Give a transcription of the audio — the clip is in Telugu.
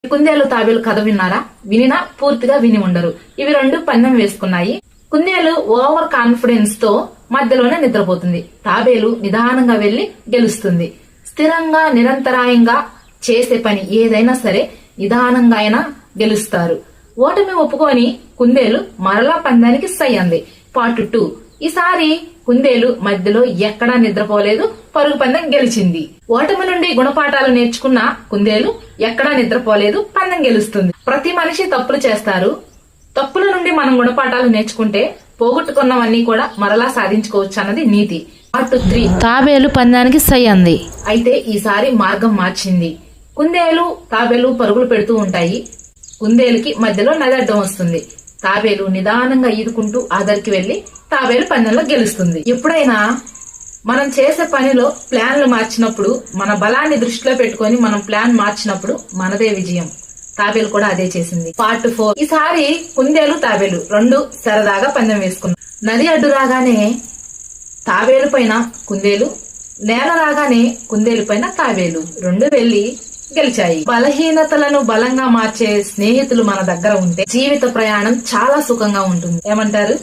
కుందేలు తాబేలు కథ విన్నారా? వినినా పూర్తిగా విని ఉండరు. ఇవి రెండు పందెం వేసుకున్నాయి. కుందేలు ఓవర్ కాన్ఫిడెన్స్ తో మధ్యలోనే నిద్రపోతుంది. తాబేలు నిదానంగా వెళ్లి గెలుస్తుంది. స్థిరంగా నిరంతరాయంగా చేసే పని ఏదైనా సరే నిదానంగా అయినా గెలుస్తారు. ఓటమి ఒప్పుకొని కుందేలు మరలా పందానికి సై అంది. పార్ట్ 2. ఈసారి కుందేలు మధ్యలో ఎక్కడా నిద్రపోలేదు, పరుగు పందెం గెలిచింది. ఓటమి నుండి గుణపాఠాలు నేర్చుకున్న కుందేలు ఎక్కడా నిద్రపోలేదు, పందెం గెలుస్తుంది. ప్రతి మనిషి తప్పులు చేస్తారు. తప్పుల నుండి మనం గుణపాఠాలు నేర్చుకుంటే పోగొట్టుకున్నవన్నీ కూడా మరలా సాధించుకోవచ్చు అన్నది నీతి. పార్ట్ 3. తాబేలు పందానికి సై అంది. అయితే ఈసారి మార్గం మార్చింది. కుందేలు తాబేలు పరుగులు పెడుతూ ఉంటాయి. కుందేలుకి మధ్యలో నది అడ్డం వస్తుంది. తాబేలు నిదానంగా ఈదుకుంటూ ఆదరికి వెళ్లి తాబేలు పందెంలో గెలుస్తుంది. ఎప్పుడైనా మనం చేసే పనిలో ప్లాన్లు మార్చినప్పుడు, మన బలాన్ని దృష్టిలో పెట్టుకుని మనం ప్లాన్ మార్చినప్పుడు మనదే విజయం. తాబేలు కూడా అదే చేసింది. పార్ట్ 4. ఈసారి కుందేలు తాబేలు రెండు సరదాగా పందెం వేసుకున్నాయి. నది అడ్డు రాగానే తాబేలు పైన కుందేలు, నేల రాగానే కుందేలు పైన తాబేలు రెండు వెళ్లి గెలిచాయి. బలహీనతలను బలంగా మార్చే స్నేహితులు మన దగ్గర ఉంటే జీవిత ప్రయాణం చాలా సుఖంగా ఉంటుంది. ఏమంటారు?